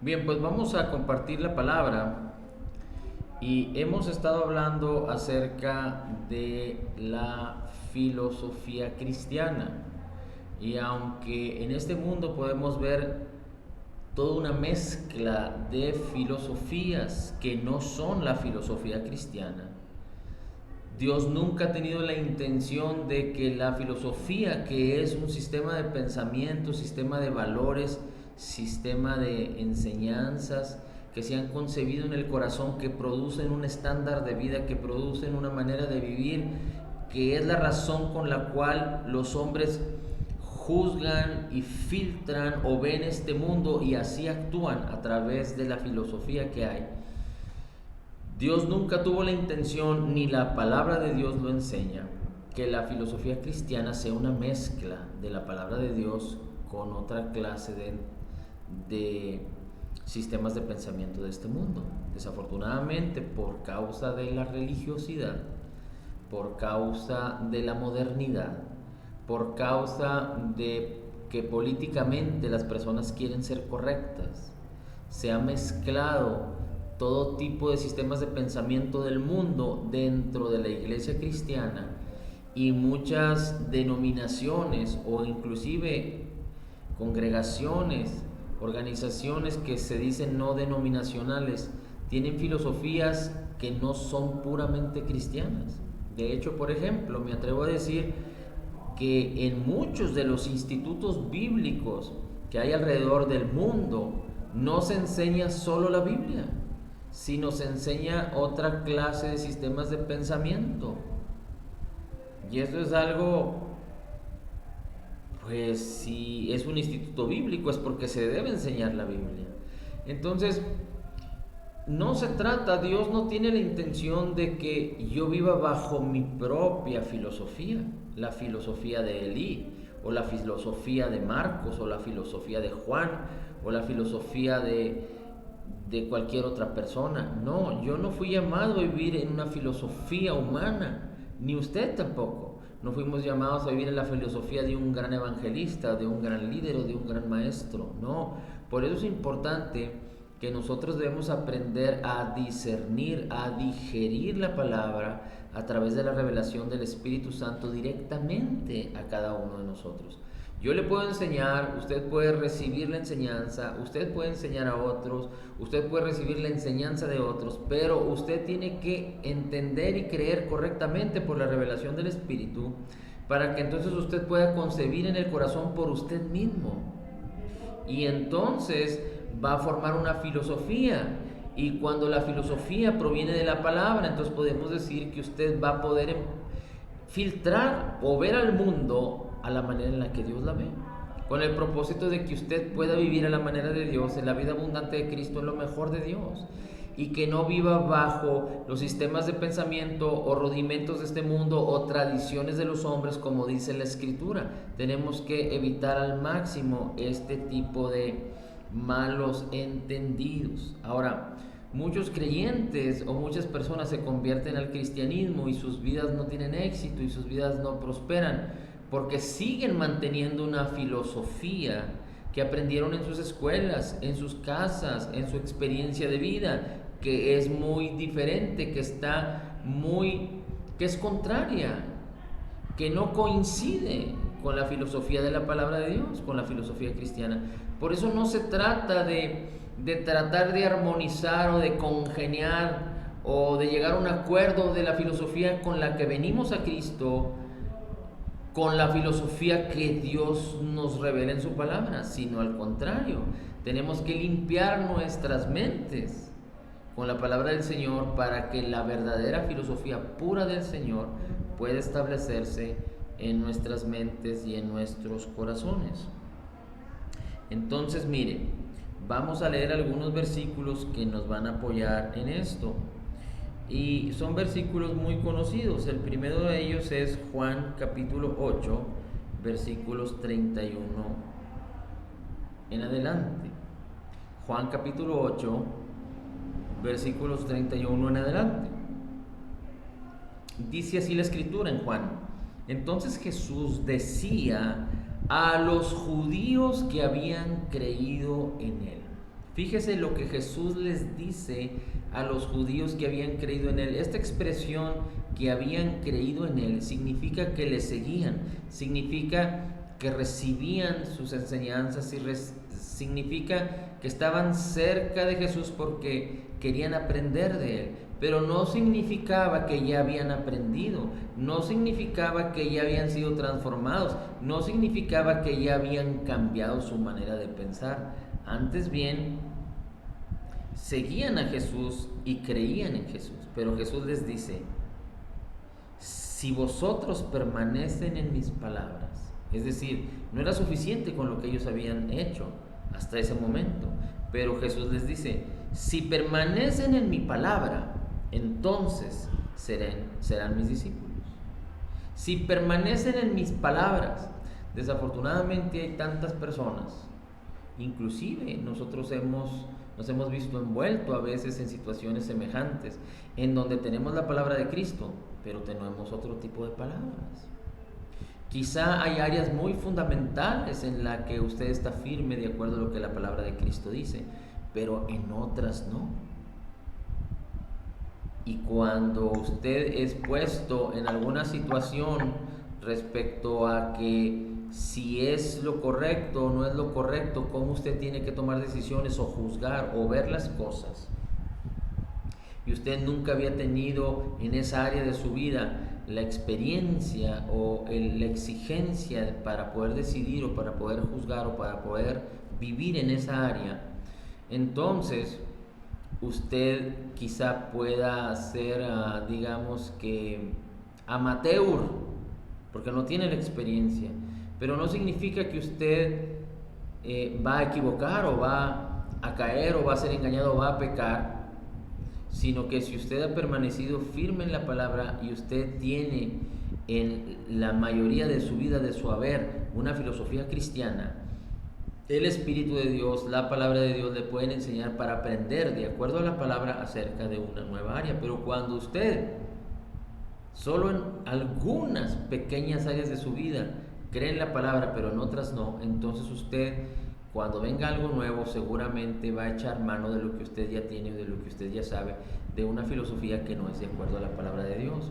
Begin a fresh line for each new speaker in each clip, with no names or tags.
Bien, pues vamos a compartir la palabra y hemos estado hablando acerca de la filosofía cristiana. Y aunque en este mundo podemos ver toda una mezcla de filosofías que no son la filosofía cristiana, Dios nunca ha tenido la intención de que la filosofía, que es un sistema de pensamiento, sistema de valores, sistema de enseñanzas que se han concebido en el corazón, que producen un estándar de vida, que producen una manera de vivir, que es la razón con la cual los hombres juzgan y filtran o ven este mundo y así actúan a través de la filosofía que hay. Dios nunca tuvo la intención, ni la palabra de Dios lo enseña, que la filosofía cristiana sea una mezcla de la palabra de Dios con otra clase de sistemas de pensamiento de este mundo. Desafortunadamente, por causa de la religiosidad, por causa de la modernidad, por causa de que políticamente las personas quieren ser correctas, se ha mezclado todo tipo de sistemas de pensamiento del mundo dentro de la iglesia cristiana, y muchas denominaciones o inclusive congregaciones, organizaciones que se dicen no denominacionales, tienen filosofías que no son puramente cristianas. De hecho, por ejemplo, me atrevo a decir que en muchos de los institutos bíblicos que hay alrededor del mundo no se enseña solo la Biblia, sino se enseña otra clase de sistemas de pensamiento. Y esto es algo, pues si es un instituto bíblico es porque se debe enseñar la Biblia. Entonces, no se trata, Dios no tiene la intención de que yo viva bajo mi propia filosofía, la filosofía de Elí, o la filosofía de Marcos, o la filosofía de Juan, o la filosofía de cualquier otra persona. No, yo no fui llamado a vivir en una filosofía humana, ni usted tampoco. No fuimos llamados a vivir en la filosofía de un gran evangelista, de un gran líder o de un gran maestro. No, por eso es importante que nosotros debemos aprender a discernir, a digerir la palabra a través de la revelación del Espíritu Santo directamente a cada uno de nosotros. Yo le puedo enseñar, usted puede recibir la enseñanza, usted puede enseñar a otros, usted puede recibir la enseñanza de otros, pero usted tiene que entender y creer correctamente por la revelación del Espíritu, para que entonces usted pueda concebir en el corazón por usted mismo. Y entonces va a formar una filosofía, y cuando la filosofía proviene de la palabra, entonces podemos decir que usted va a poder filtrar o ver al mundo a la manera en la que Dios la ve, con el propósito de que usted pueda vivir a la manera de Dios, en la vida abundante de Cristo, en lo mejor de Dios, y que no viva bajo los sistemas de pensamiento o rudimentos de este mundo o tradiciones de los hombres, como dice la Escritura. Tenemos que evitar al máximo este tipo de malos entendidos. Ahora, muchos creyentes o muchas personas se convierten al cristianismo y sus vidas no tienen éxito y sus vidas no prosperan porque siguen manteniendo una filosofía que aprendieron en sus escuelas, en sus casas, en su experiencia de vida, que es muy diferente, que es contraria, que no coincide con la filosofía de la palabra de Dios, con la filosofía cristiana. Por eso no se trata de tratar de armonizar o de congeniar o de llegar a un acuerdo de la filosofía con la que venimos a Cristo, con la filosofía que Dios nos revela en su palabra, sino al contrario, tenemos que limpiar nuestras mentes con la palabra del Señor para que la verdadera filosofía pura del Señor pueda establecerse en nuestras mentes y en nuestros corazones. Entonces, mire, vamos a leer algunos versículos que nos van a apoyar en esto. Y son versículos muy conocidos. El primero de ellos es Juan capítulo 8, versículos 31 en adelante. Juan capítulo 8, versículos 31 en adelante. Dice así la Escritura en Juan: entonces Jesús decía a los judíos que habían creído en él. Fíjese lo que Jesús les dice a los judíos que habían creído en Él. Esta expresión, que habían creído en Él, significa que le seguían, significa que recibían sus enseñanzas y significa que estaban cerca de Jesús porque querían aprender de Él. Pero no significaba que ya habían aprendido, no significaba que ya habían sido transformados, no significaba que ya habían cambiado su manera de pensar. Antes bien, seguían a Jesús y creían en Jesús. Pero Jesús les dice: si vosotros permanecen en mis palabras. Es decir, no era suficiente con lo que ellos habían hecho hasta ese momento, pero Jesús les dice: si permanecen en mi palabra, entonces serán mis discípulos. Si permanecen en mis palabras. Desafortunadamente hay tantas personas, inclusive nosotros nos hemos visto envueltos a veces en situaciones semejantes, en donde tenemos la palabra de Cristo, pero tenemos otro tipo de palabras. Quizá hay áreas muy fundamentales en las que usted está firme de acuerdo a lo que la palabra de Cristo dice, pero en otras no. Y cuando usted es puesto en alguna situación respecto a que si es lo correcto o no es lo correcto, cómo usted tiene que tomar decisiones o juzgar o ver las cosas, y usted nunca había tenido en esa área de su vida la experiencia o la exigencia para poder decidir o para poder juzgar o para poder vivir en esa área, entonces usted quizá pueda ser, digamos que amateur, porque no tiene la experiencia, pero no significa que usted va a equivocar o va a caer o va a ser engañado o va a pecar, sino que si usted ha permanecido firme en la palabra y usted tiene en la mayoría de su vida, de su haber, una filosofía cristiana, el Espíritu de Dios, la palabra de Dios le pueden enseñar para aprender de acuerdo a la palabra acerca de una nueva área. Pero cuando usted solo en algunas pequeñas áreas de su vida cree en la palabra, pero en otras no, entonces usted, cuando venga algo nuevo, seguramente va a echar mano de lo que usted ya tiene o de lo que usted ya sabe, de una filosofía que no es de acuerdo a la palabra de Dios.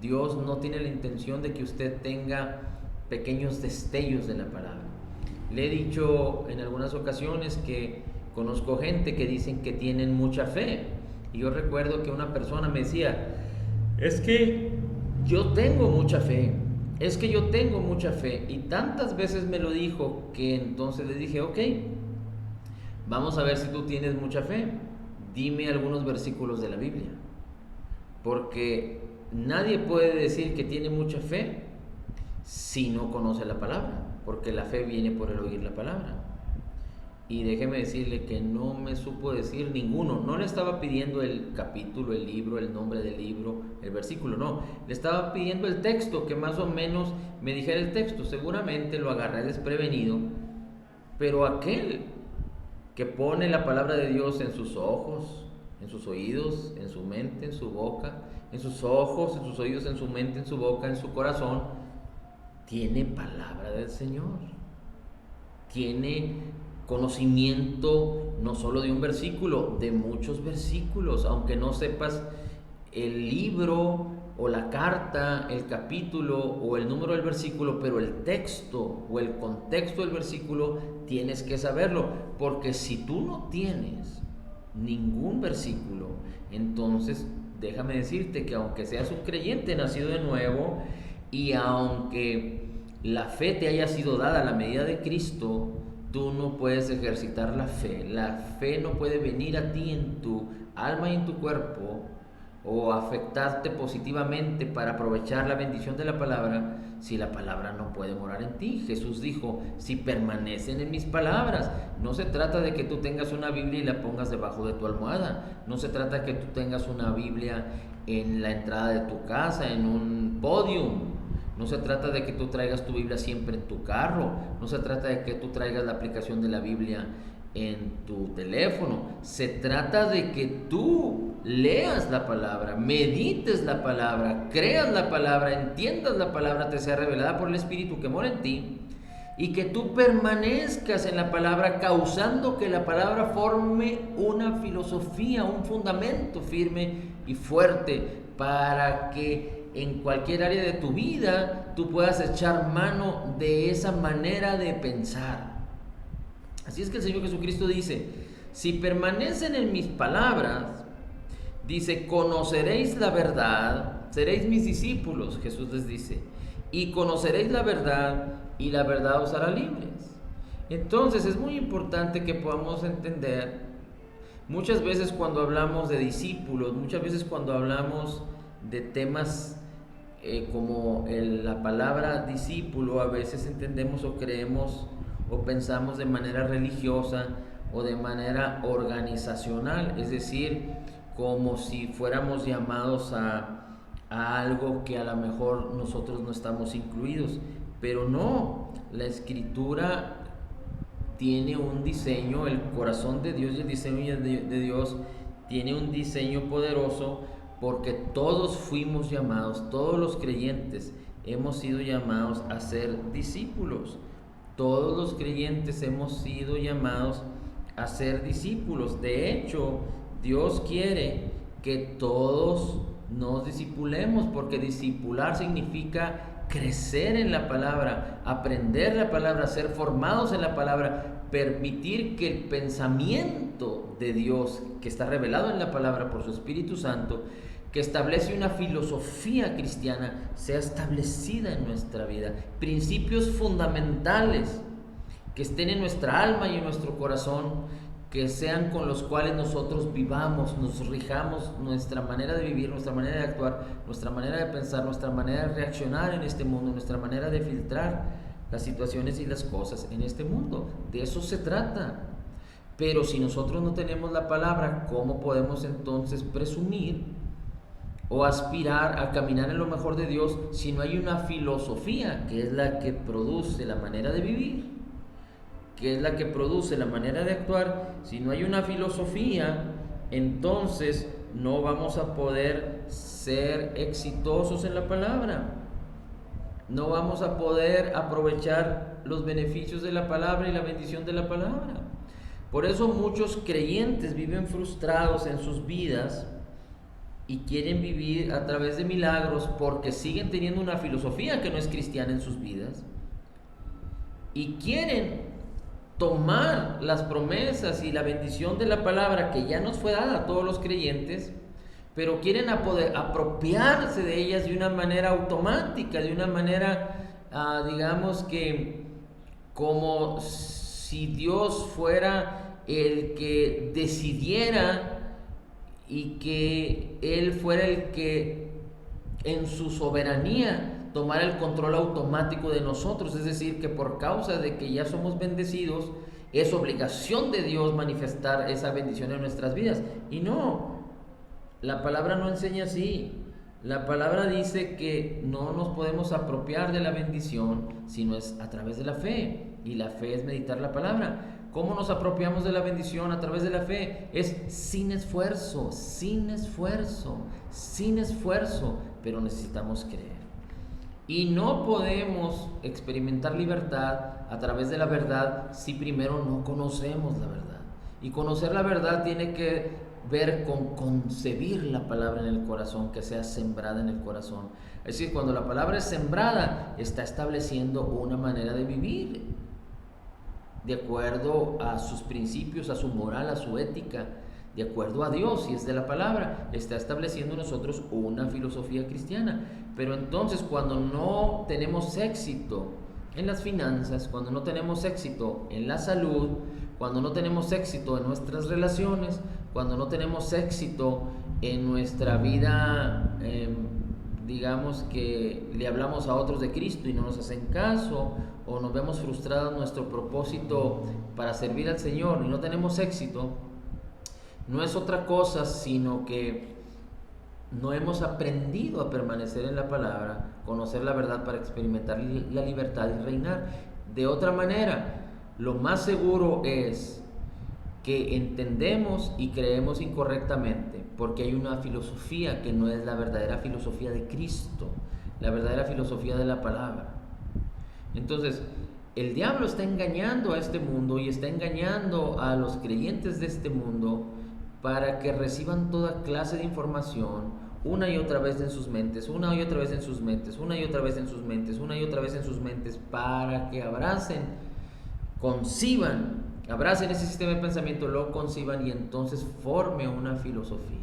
Dios no tiene la intención de que usted tenga pequeños destellos de la palabra. Le he dicho en algunas ocasiones que conozco gente que dicen que tienen mucha fe. Y yo recuerdo que una persona me decía: es que yo tengo mucha fe, es que yo tengo mucha fe. Y tantas veces me lo dijo que entonces le dije: ok, vamos a ver si tú tienes mucha fe. Dime algunos versículos de la Biblia. Porque nadie puede decir que tiene mucha fe si no conoce la palabra, porque la fe viene por el oír la palabra. Y déjeme decirle que no me supo decir ninguno. No le estaba pidiendo el capítulo, el libro, el nombre del libro, el versículo, no. Le estaba pidiendo el texto, que más o menos me dijera el texto. Seguramente lo agarré desprevenido, pero aquel que pone la palabra de Dios en sus ojos, en sus oídos, en su mente, en su boca, en sus ojos, en sus oídos, en su mente, en su boca, en su corazón, tiene palabra del Señor, tiene conocimiento no solo de un versículo, de muchos versículos. Aunque no sepas el libro o la carta, el capítulo o el número del versículo, pero el texto o el contexto del versículo tienes que saberlo, porque si tú no tienes ningún versículo, entonces déjame decirte que aunque seas un creyente nacido de nuevo, y aunque la fe te haya sido dada a la medida de Cristo, tú no puedes ejercitar la fe. La fe no puede venir a ti en tu alma y en tu cuerpo o afectarte positivamente para aprovechar la bendición de la palabra si la palabra no puede morar en ti. Jesús dijo: si permanecen en mis palabras. No se trata de que tú tengas una Biblia y la pongas debajo de tu almohada. No se trata de que tú tengas una Biblia en la entrada de tu casa, en un podium. No se trata de que tú traigas tu Biblia siempre en tu carro. No se trata de que tú traigas la aplicación de la Biblia en tu teléfono. Se trata de que tú leas la palabra, medites la palabra, creas la palabra, entiendas la palabra, te sea revelada por el Espíritu que mora en ti, y que tú permanezcas en la palabra, causando que la palabra forme una filosofía, un fundamento firme y fuerte, para que en cualquier área de tu vida tú puedas echar mano de esa manera de pensar. Así es que el Señor Jesucristo dice: si permanecen en mis palabras, dice, conoceréis la verdad, seréis mis discípulos, Jesús les dice, y conoceréis la verdad, y la verdad os hará libres. Entonces es muy importante que podamos entender, muchas veces cuando hablamos de discípulos, muchas veces cuando hablamos de temas como la palabra discípulo, a veces entendemos o creemos o pensamos de manera religiosa o de manera organizacional, es decir, como si fuéramos llamados a algo que a lo mejor nosotros no estamos incluidos, pero no, la Escritura tiene un diseño, el corazón de Dios y el diseño de Dios tiene un diseño poderoso, porque todos fuimos llamados, todos los creyentes hemos sido llamados a ser discípulos. Todos los creyentes hemos sido llamados a ser discípulos. De hecho, Dios quiere que todos nos discipulemos, porque discipular significa crecer en la palabra, aprender la palabra, ser formados en la palabra, permitir que el pensamiento de Dios, que está revelado en la palabra por su Espíritu Santo, que establece una filosofía cristiana, sea establecida en nuestra vida. Principios fundamentales que estén en nuestra alma y en nuestro corazón, que sean con los cuales nosotros vivamos, nos rijamos nuestra manera de vivir, nuestra manera de actuar, nuestra manera de pensar, nuestra manera de reaccionar en este mundo, nuestra manera de filtrar las situaciones y las cosas en este mundo. De eso se trata. Pero si nosotros no tenemos la palabra, ¿cómo podemos entonces presumir o aspirar a caminar en lo mejor de Dios si no hay una filosofía que es la que produce la manera de vivir, que es la que produce la manera de actuar? Si no hay una filosofía, entonces no vamos a poder ser exitosos en la palabra, no vamos a poder aprovechar los beneficios de la palabra y la bendición de la palabra. Por eso muchos creyentes viven frustrados en sus vidas y quieren vivir a través de milagros, porque siguen teniendo una filosofía que no es cristiana en sus vidas, y quieren tomar las promesas y la bendición de la palabra que ya nos fue dada a todos los creyentes, pero quieren poder apropiarse de ellas de una manera automática, de una manera, digamos que como si Dios fuera el que decidiera y que Él fuera el que en su soberanía tomara el control automático de nosotros. Es decir, que por causa de que ya somos bendecidos, es obligación de Dios manifestar esa bendición en nuestras vidas. Y no, la palabra no enseña así. La palabra dice que no nos podemos apropiar de la bendición sino es a través de la fe, y la fe es meditar la palabra. ¿Cómo nos apropiamos de la bendición? A través de la fe. Es sin esfuerzo, sin esfuerzo, sin esfuerzo, pero necesitamos creer. Y no podemos experimentar libertad a través de la verdad si primero no conocemos la verdad. Y conocer la verdad tiene que ver con concebir la palabra en el corazón, que sea sembrada en el corazón. Es decir, cuando la palabra es sembrada, está estableciendo una manera de vivir de acuerdo a sus principios, a su moral, a su ética, de acuerdo a Dios, si es de la palabra, está estableciendo nosotros una filosofía cristiana. Pero entonces, cuando no tenemos éxito en las finanzas, cuando no tenemos éxito en la salud, cuando no tenemos éxito en nuestras relaciones, cuando no tenemos éxito en nuestra vida, digamos que le hablamos a otros de Cristo y no nos hacen caso, o nos vemos frustrados en nuestro propósito para servir al Señor y no tenemos éxito, no es otra cosa sino que no hemos aprendido a permanecer en la palabra, conocer la verdad para experimentar la libertad y reinar. De otra manera, lo más seguro es que entendemos y creemos incorrectamente, porque hay una filosofía que no es la verdadera filosofía de Cristo, la verdadera filosofía de la palabra. Entonces, el diablo está engañando a este mundo y está engañando a los creyentes de este mundo para que reciban toda clase de información una y otra vez en sus mentes, una y otra vez en sus mentes, una y otra vez en sus mentes, una y otra vez en sus mentes, para que abracen ese sistema de pensamiento, lo conciban y entonces forme una filosofía.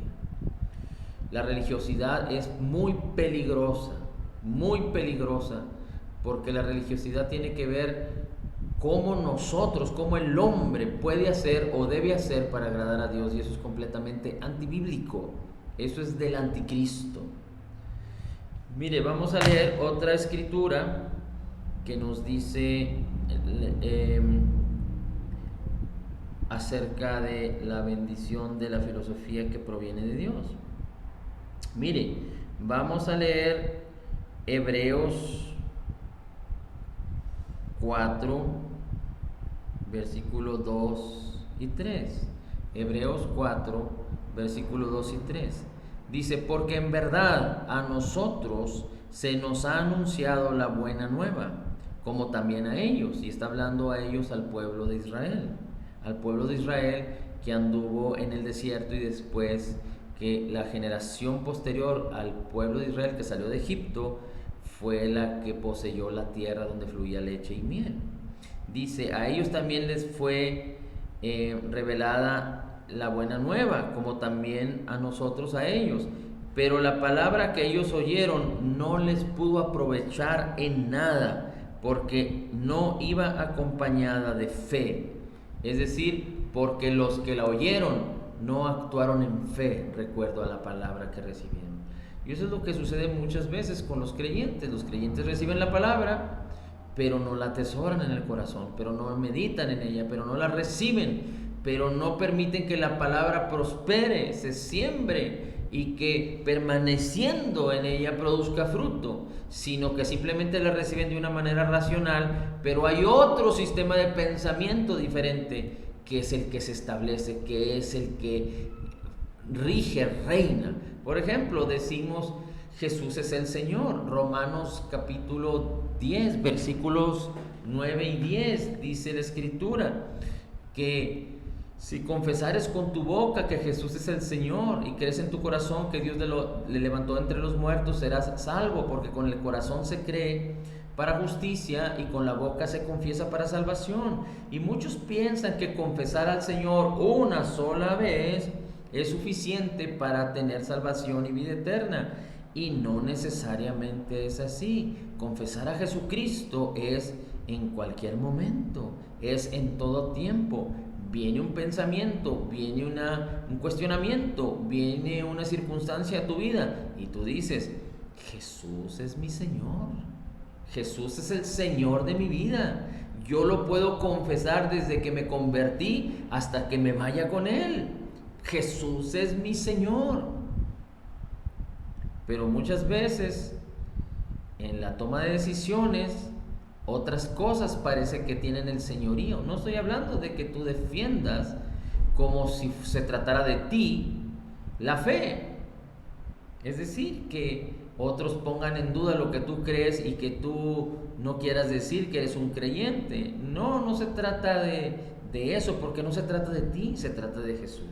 La religiosidad es muy peligrosa, porque la religiosidad tiene que ver cómo el hombre puede hacer o debe hacer para agradar a Dios, y eso es completamente antibíblico, eso es del anticristo. Mire, vamos a leer otra escritura que nos dice acerca de la bendición de la filosofía que proviene de Dios. Mire, vamos a leer Hebreos 4, versículos 2 y 3. Hebreos 4, versículos 2 y 3. Dice: porque en verdad a nosotros se nos ha anunciado la buena nueva, como también a ellos. Y está hablando a ellos, al pueblo de Israel. Al pueblo de Israel que anduvo en el desierto, y después que la generación posterior al pueblo de Israel que salió de Egipto fue la que poseyó la tierra donde fluía leche y miel. Dice: a ellos también les fue revelada la buena nueva, como también a nosotros a ellos. Pero la palabra que ellos oyeron no les pudo aprovechar en nada, porque no iba acompañada de fe. Es decir, porque los que la oyeron no actuaron en fe, recuerdo a la palabra que recibieron. Y eso es lo que sucede muchas veces con los creyentes. Los creyentes reciben la palabra, pero no la atesoran en el corazón, pero no meditan en ella, pero no la reciben, pero no permiten que la palabra prospere, se siembre y que permaneciendo en ella produzca fruto, sino que simplemente la reciben de una manera racional, pero hay otro sistema de pensamiento diferente que es el que se establece, que es el que rige, reina. Por ejemplo, decimos: Jesús es el Señor. Romanos capítulo 10, versículos 9 y 10, dice la Escritura que si confesares con tu boca que Jesús es el Señor y crees en tu corazón que Dios le levantó entre los muertos, serás salvo, porque con el corazón se cree para justicia y con la boca se confiesa para salvación. Y muchos piensan que confesar al Señor una sola vez es suficiente para tener salvación y vida eterna, y no necesariamente es así. Confesar a Jesucristo es en cualquier momento, es en todo tiempo. Viene un pensamiento, viene un cuestionamiento, viene una circunstancia a tu vida y tú dices: Jesús es mi Señor, Jesús es el Señor de mi vida. Yo lo puedo confesar desde que me convertí hasta que me vaya con Él. Jesús es mi Señor. Pero muchas veces en la toma de decisiones, otras cosas parece que tienen el señorío. No estoy hablando de que tú defiendas como si se tratara de ti la fe. Es decir, que otros pongan en duda lo que tú crees y que tú no quieras decir que eres un creyente. No se trata de eso, porque no se trata de ti, se trata de Jesús.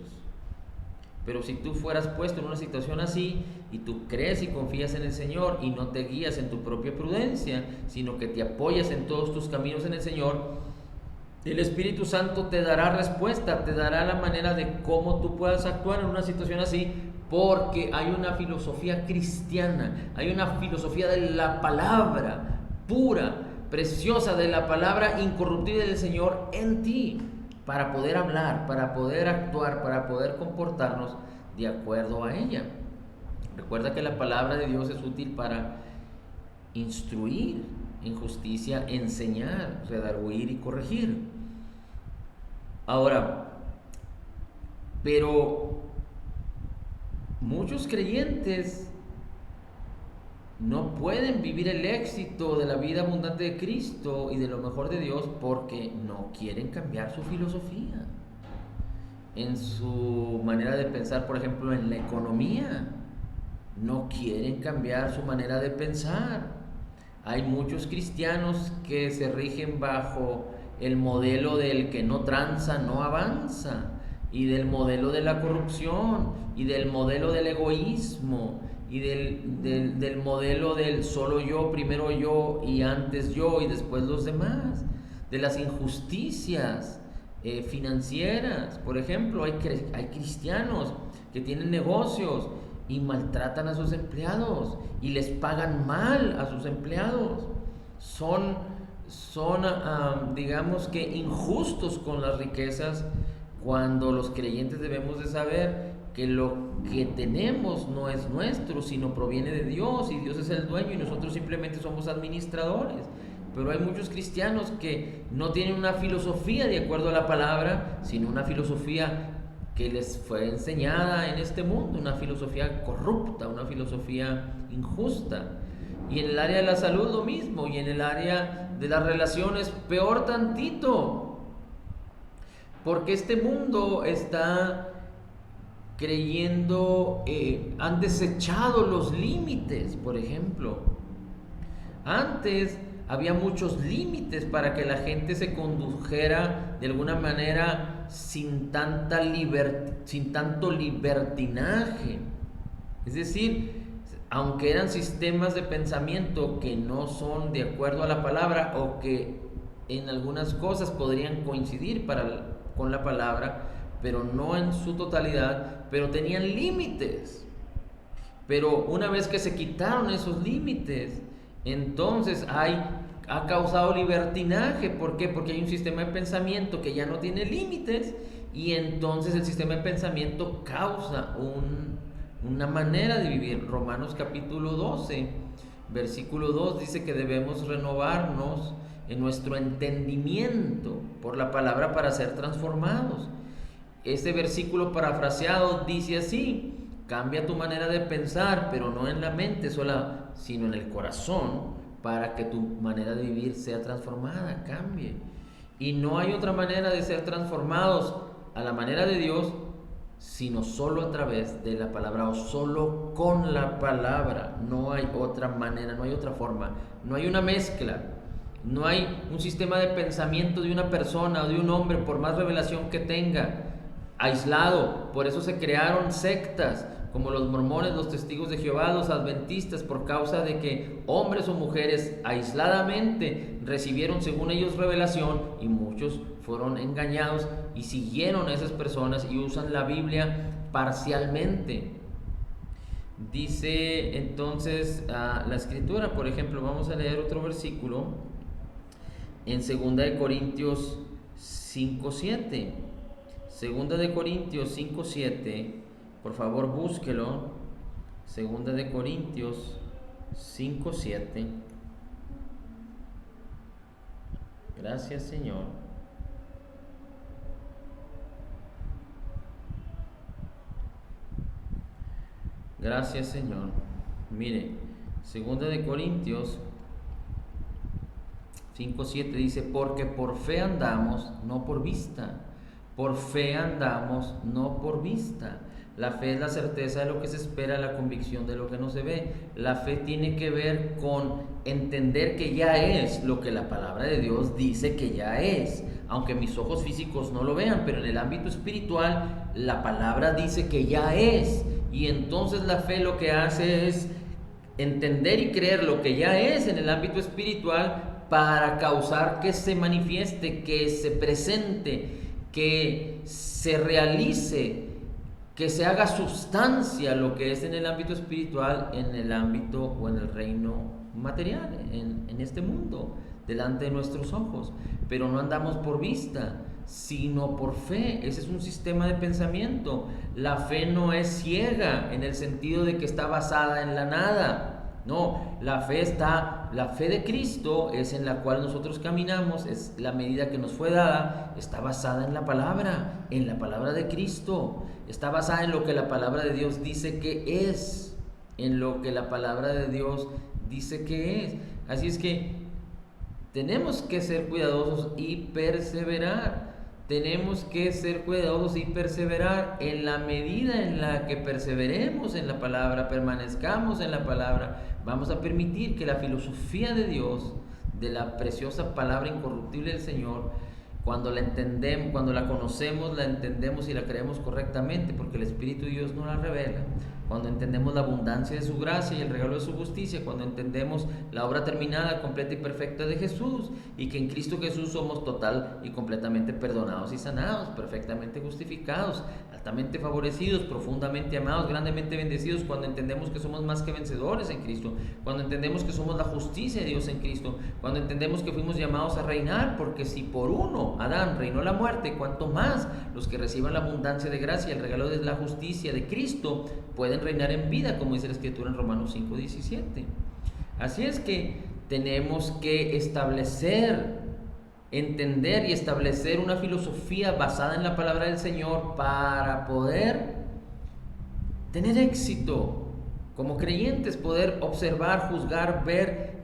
Pero si tú fueras puesto en una situación así y tú crees y confías en el Señor y no te guías en tu propia prudencia, sino que te apoyas en todos tus caminos en el Señor, el Espíritu Santo te dará respuesta, te dará la manera de cómo tú puedas actuar en una situación así, porque hay una filosofía cristiana, hay una filosofía de la palabra pura, preciosa, de la palabra incorruptible del Señor en ti, para poder hablar, para poder actuar, para poder comportarnos de acuerdo a ella. Recuerda que la palabra de Dios es útil para instruir en justicia, enseñar, redarguir y corregir. Ahora, pero muchos creyentes no pueden vivir el éxito de la vida abundante de Cristo y de lo mejor de Dios porque no quieren cambiar su filosofía, en su manera de pensar. Por ejemplo, en la economía, no quieren cambiar su manera de pensar. Hay muchos cristianos que se rigen bajo el modelo del que no tranza, no avanza, y del modelo de la corrupción, y del modelo del egoísmo, y del modelo del solo yo, primero yo, y antes yo, y después los demás, de las injusticias financieras. Por ejemplo, hay cristianos que tienen negocios y maltratan a sus empleados y les pagan mal a sus empleados. Son digamos que injustos con las riquezas, cuando los creyentes debemos de saber que lo que tenemos no es nuestro, sino proviene de Dios, y Dios es el dueño y nosotros simplemente somos administradores. Pero hay muchos cristianos que no tienen una filosofía de acuerdo a la palabra, sino una filosofía que les fue enseñada en este mundo, una filosofía corrupta, una filosofía injusta. Y en el área de la salud lo mismo, y en el área de las relaciones peor tantito, porque este mundo está creyendo, han desechado los límites. Por ejemplo, antes había muchos límites para que la gente se condujera de alguna manera sin tanto libertinaje. Es decir, aunque eran sistemas de pensamiento que no son de acuerdo a la palabra, o que en algunas cosas podrían coincidir con la palabra, pero no en su totalidad, pero tenían límites. Pero una vez que se quitaron esos límites, entonces ha causado libertinaje. ¿Por qué? Porque hay un sistema de pensamiento que ya no tiene límites, y entonces el sistema de pensamiento causa una manera de vivir. Romanos capítulo 12, versículo 2 dice que debemos renovarnos en nuestro entendimiento por la palabra para ser transformados. Este versículo parafraseado dice así: cambia tu manera de pensar, pero no en la mente sola, sino en el corazón, para que tu manera de vivir sea transformada, cambie. Y no hay otra manera de ser transformados a la manera de Dios, sino solo a través de la palabra, o solo con la palabra. No hay otra manera, no hay otra forma, no hay una mezcla, no hay un sistema de pensamiento de una persona o de un hombre, por más revelación que tenga, aislado. Por eso se crearon sectas como los mormones, los testigos de Jehová, los adventistas, por causa de que hombres o mujeres aisladamente recibieron según ellos revelación, y muchos fueron engañados y siguieron a esas personas y usan la Biblia parcialmente. Dice entonces la escritura, por ejemplo, vamos a leer otro versículo en 2 Corintios 5:7. 2 Corintios 5:7, por favor búsquelo. 2 Corintios 5:7. Gracias, Señor. Gracias, Señor. Mire, 2 Corintios 5:7 dice: porque por fe andamos, no por vista. Por fe andamos, no por vista. La fe es la certeza de lo que se espera, la convicción de lo que no se ve. La fe tiene que ver con entender que ya es lo que la palabra de Dios dice que ya es, aunque mis ojos físicos no lo vean, pero en el ámbito espiritual la palabra dice que ya es. Y entonces la fe lo que hace es entender y creer lo que ya es en el ámbito espiritual, para causar que se manifieste, que se presente, que se realice, que se haga sustancia lo que es en el ámbito espiritual, en el ámbito o en el reino material, en este mundo, delante de nuestros ojos. Pero no andamos por vista, sino por fe. Ese es un sistema de pensamiento. La fe no es ciega en el sentido de que está basada en la nada. No, la fe de Cristo es en la cual nosotros caminamos, es la medida que nos fue dada, está basada en la palabra de Cristo, está basada en lo que la palabra de Dios dice que es, en lo que la palabra de Dios dice que es. Así es que tenemos que ser cuidadosos y perseverar. tenemos que ser cuidadosos y perseverar. En la medida en la que perseveremos en la palabra, permanezcamos en la palabra, vamos a permitir que la filosofía de Dios, de la preciosa palabra incorruptible del Señor, cuando la entendemos, cuando la conocemos, la entendemos y la creemos correctamente, porque el Espíritu de Dios nos la revela. Cuando entendemos la abundancia de su gracia y el regalo de su justicia, cuando entendemos la obra terminada, completa y perfecta de Jesús, y que en Cristo Jesús somos total y completamente perdonados y sanados, perfectamente justificados, altamente favorecidos, profundamente amados, grandemente bendecidos, cuando entendemos que somos más que vencedores en Cristo, cuando entendemos que somos la justicia de Dios en Cristo, cuando entendemos que fuimos llamados a reinar, porque si por uno, Adán, reinó la muerte, cuanto más los que reciban la abundancia de gracia y el regalo de la justicia de Cristo pueden reinar en vida, como dice la Escritura en Romanos 5:17. Así es que tenemos que entender y establecer una filosofía basada en la palabra del Señor para poder tener éxito como creyentes, poder observar, juzgar, ver,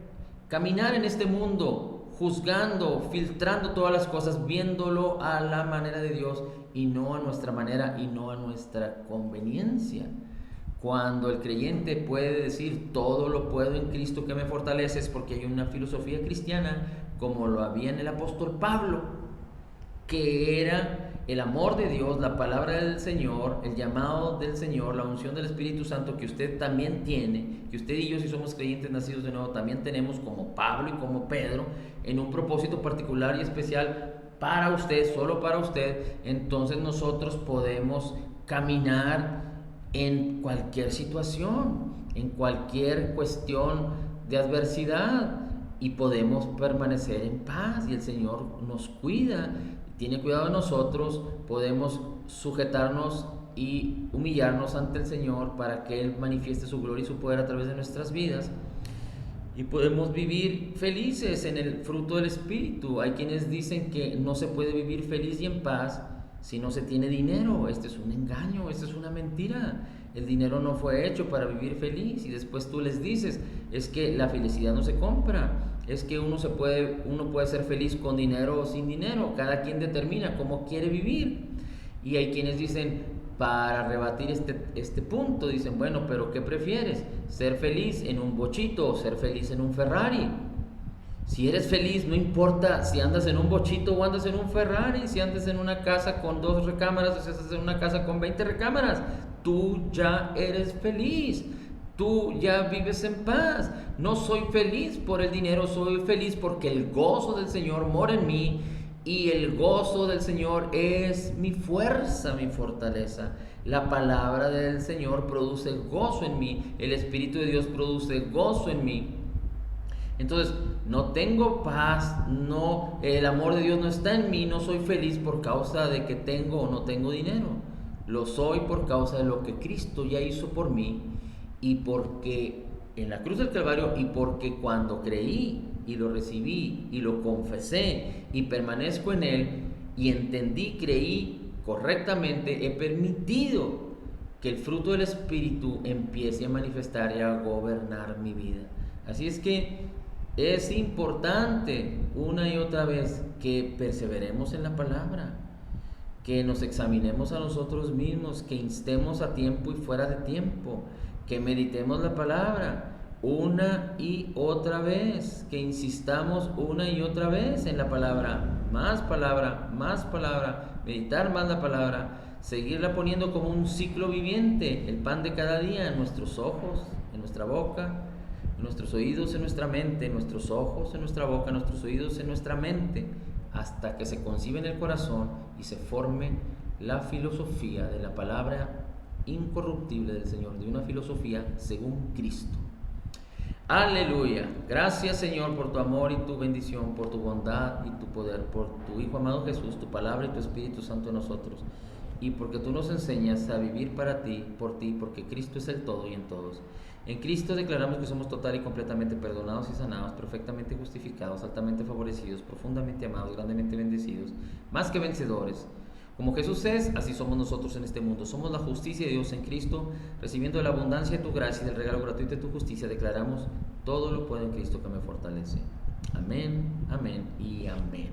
caminar en este mundo, juzgando, filtrando todas las cosas, viéndolo a la manera de Dios y no a nuestra manera y no a nuestra conveniencia. Cuando el creyente puede decir todo lo puedo en Cristo que me fortalece, es porque hay una filosofía cristiana, como lo había en el apóstol Pablo, que era el amor de Dios, la palabra del Señor, el llamado del Señor, la unción del Espíritu Santo que usted también tiene, que usted y yo, si somos creyentes nacidos de nuevo, también tenemos, como Pablo y como Pedro, en un propósito particular y especial para usted, solo para usted. Entonces nosotros podemos caminar en cualquier situación, en cualquier cuestión de adversidad, y podemos permanecer en paz, y el Señor nos cuida, tiene cuidado de nosotros. Podemos sujetarnos y humillarnos ante el Señor para que Él manifieste su gloria y su poder a través de nuestras vidas, y podemos vivir felices en el fruto del Espíritu. Hay quienes dicen que no se puede vivir feliz y en paz si no se tiene dinero. Este es un engaño, esta es una mentira. El dinero no fue hecho para vivir feliz. Y después tú les dices, es que la felicidad no se compra, es que uno puede ser feliz con dinero o sin dinero. Cada quien determina cómo quiere vivir. Y hay quienes dicen, para rebatir este punto, dicen, bueno, pero ¿qué prefieres? ¿Ser feliz en un bochito o ser feliz en un Ferrari? Si eres feliz, no importa si andas en un bochito o andas en un Ferrari, si andas en una casa con 2 recámaras o si andas en una casa con 20 recámaras, tú ya eres feliz, tú ya vives en paz. No soy feliz por el dinero, soy feliz porque el gozo del Señor mora en mí, y el gozo del Señor es mi fuerza, mi fortaleza. La palabra del Señor produce gozo en mí, el Espíritu de Dios produce gozo en mí. Entonces, no tengo paz, el amor de Dios no está en mí, no soy feliz por causa de que tengo o no tengo dinero. Lo soy por causa de lo que Cristo ya hizo por mí, y porque en la cruz del Calvario, y porque cuando creí y lo recibí y lo confesé y permanezco en Él y entendí, creí correctamente, he permitido que el fruto del Espíritu empiece a manifestar y a gobernar mi vida. Así es que es importante una y otra vez que perseveremos en la palabra, que nos examinemos a nosotros mismos, que instemos a tiempo y fuera de tiempo, que meditemos la palabra una y otra vez, que insistamos una y otra vez en la palabra, más palabra, meditar más la palabra, seguirla poniendo como un ciclo viviente, el pan de cada día en nuestros ojos, en nuestra boca, en nuestros oídos, en nuestra mente, en nuestros ojos, en nuestra boca, en nuestros oídos, en nuestra mente, hasta que se concibe en el corazón y se forme la filosofía de la palabra incorruptible del Señor, de una filosofía según Cristo. Aleluya. Gracias, Señor, por tu amor y tu bendición, por tu bondad y tu poder, por tu Hijo amado Jesús, tu palabra y tu Espíritu Santo en nosotros, y porque tú nos enseñas a vivir para ti, porque Cristo es el todo y en todos. En Cristo declaramos que somos total y completamente perdonados y sanados, perfectamente justificados, altamente favorecidos, profundamente amados, grandemente bendecidos, más que vencedores. Como Jesús es, así somos nosotros en este mundo. Somos la justicia de Dios en Cristo, recibiendo de la abundancia de tu gracia y del regalo gratuito de tu justicia. Declaramos, todo lo puedo en Cristo que me fortalece. Amén, amén y amén.